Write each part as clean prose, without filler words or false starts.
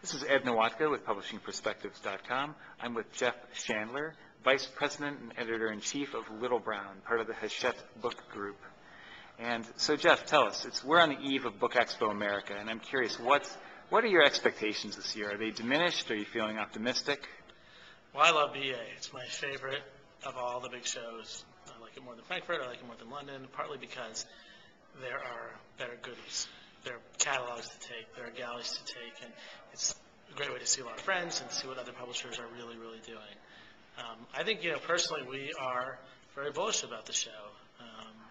This is Ed Nowatka with PublishingPerspectives.com. I'm with Geoff Shandler, Vice President and Editor-in-Chief of Little Brown, part of the Hachette Book Group. And so, Geoff, tell us, we're on the eve of Book Expo America, and I'm curious, what are your expectations this year? Are they diminished? Are you feeling optimistic? Well, I love BEA. It's my favorite of all the big shows. I like it more than Frankfurt. I like it more than London, partly because there are better goodies. There are catalogs to take. There are galleys to take. And it's a great way to see a lot of friends and see what other publishers are really, really doing. I think, personally, we are very bullish about the show,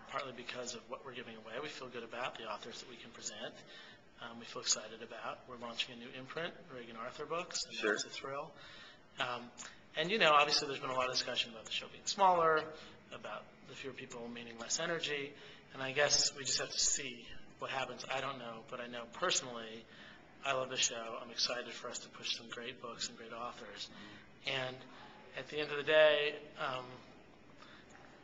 partly because of what we're giving away. We feel good about the authors that we can present. We feel excited about. We're launching a new imprint, Reagan Arthur Books, and that's a thrill. And, obviously there's been a lot of discussion about the show being smaller, about the fewer people meaning less energy, and I guess we just have to see what happens. I don't know, but I know personally I love the show. I'm excited for us to push some great books and great authors. And at the end of the day,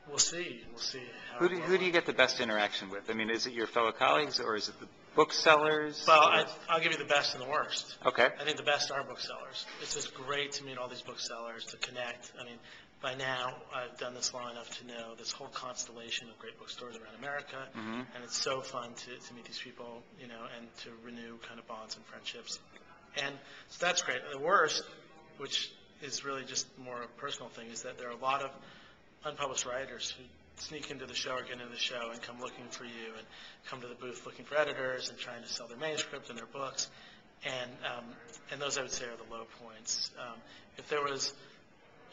we'll see. We'll see. Who do you get the best interaction with? I mean, is it your fellow colleagues or is it the booksellers? Well, I'll give you the best and the worst. Okay. I think the best are booksellers. It's just great to meet all these booksellers, to connect. I mean, by now, I've done this long enough to know this whole constellation of great bookstores around America, and it's so fun to meet these people, and to renew kind of bonds and friendships. And so that's great. The worst, which is really just more a personal thing, is that there are a lot of unpublished writers who sneak into the show or get into the show and come looking for you and come to the booth looking for editors and trying to sell their manuscript and their books. And those, I would say, are the low points. If there was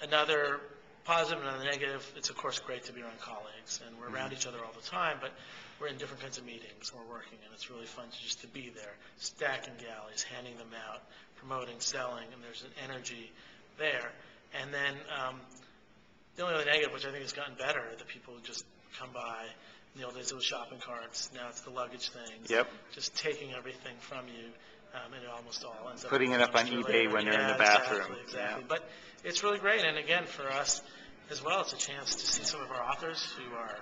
another positive and another negative, it's, of course, great to be around colleagues. And we're around each other all the time, but we're in different kinds of meetings. We're working, and it's really fun to be there, stacking galleys, handing them out, promoting, selling, and there's an energy there. And then the only other negative, which I think has gotten better, the people who just come by. In the old days, it was shopping carts. Now it's the luggage things. Yep. Just taking everything from you, and it almost all ends up putting it up on eBay when they're in the bathroom. Exactly. But it's really great, and again, for us as well, it's a chance to see some of our authors who are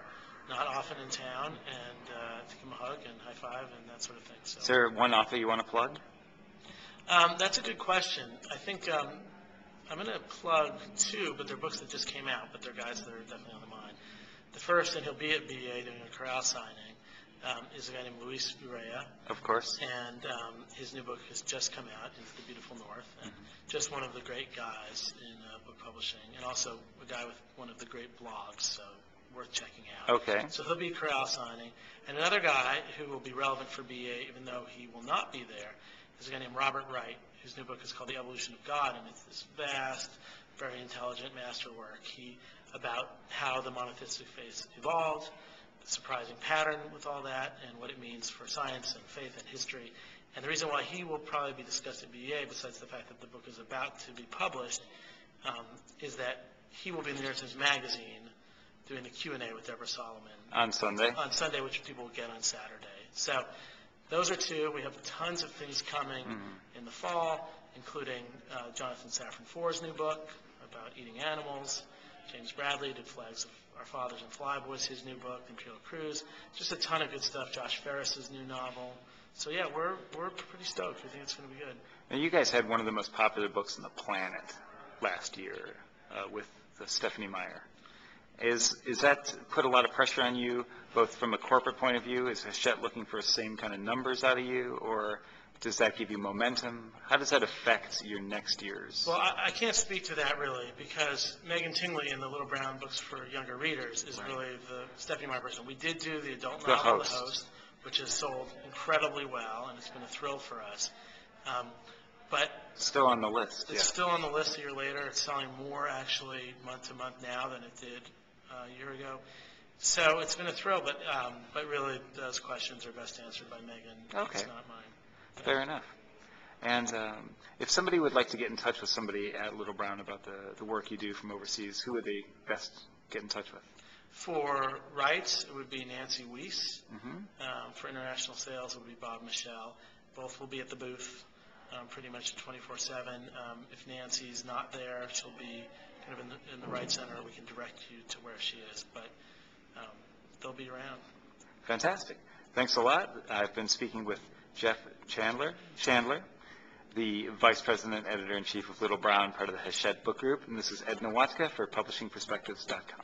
not often in town, and to give them a hug and high five and that sort of thing. So. Is there one author you want to plug? That's a good question. I think I'm going to plug two, but they're books that just came out, but they're guys that are definitely on the mind. The first, and he'll be at BEA doing a corral signing, is a guy named Luis Urrea. Of course. And his new book has just come out, Into the Beautiful North, and just one of the great guys in book publishing, and also a guy with one of the great blogs, so worth checking out. Okay. So he'll be corral signing. And another guy who will be relevant for BEA, even though he will not be there, is a guy named Robert Wright, whose new book is called The Evolution of God, and it's this vast, very intelligent masterwork about how the monotheistic faith evolved, the surprising pattern with all that, and what it means for science and faith and history. And the reason why he will probably be discussed at BEA, besides the fact that the book is about to be published, is that he will be in the New York Times Magazine doing the Q&A with Deborah Solomon. On Sunday? On Sunday, which people will get on Saturday. So those are two. We have tons of things coming in the fall, including Jonathan Safran Foer's new book about eating animals. James Bradley did Flags of Our Fathers and Flyboys, his new book, The Imperial Cruise. Just a ton of good stuff. Josh Ferris's new novel. So yeah, we're pretty stoked. We think it's going to be good. Now, you guys had one of the most popular books on the planet last year with Stephenie Meyer. Is that put a lot of pressure on you, both from a corporate point of view? Is Hachette looking for the same kind of numbers out of you, or does that give you momentum? How does that affect your next year's? Well, I can't speak to that really, because Megan Tingley in the Little Brown Books for Younger Readers is really the Stephenie Meyer person. We did do the adult novel, The Host, which has sold incredibly well, and it's been a thrill for us. But still on the list. It's still on the list a year later. It's selling more actually month to month now than it did a year ago. So it's been a thrill, but really those questions are best answered by Megan. Okay. It's not mine. Fair enough. And if somebody would like to get in touch with somebody at Little Brown about the work you do from overseas, who would they best get in touch with? For rights, it would be Nancy Weiss. For international sales, it would be Bob Michelle. Both will be at the booth pretty much 24/7. If Nancy's not there, she'll be kind of in the right center. We can direct you to where she is, but they'll be around. Fantastic. Thanks a lot. I've been speaking with Geoff Shandler. the Vice President, Editor-in-Chief of Little Brown, part of the Hachette Book Group. And this is Ed Nowatka for PublishingPerspectives.com.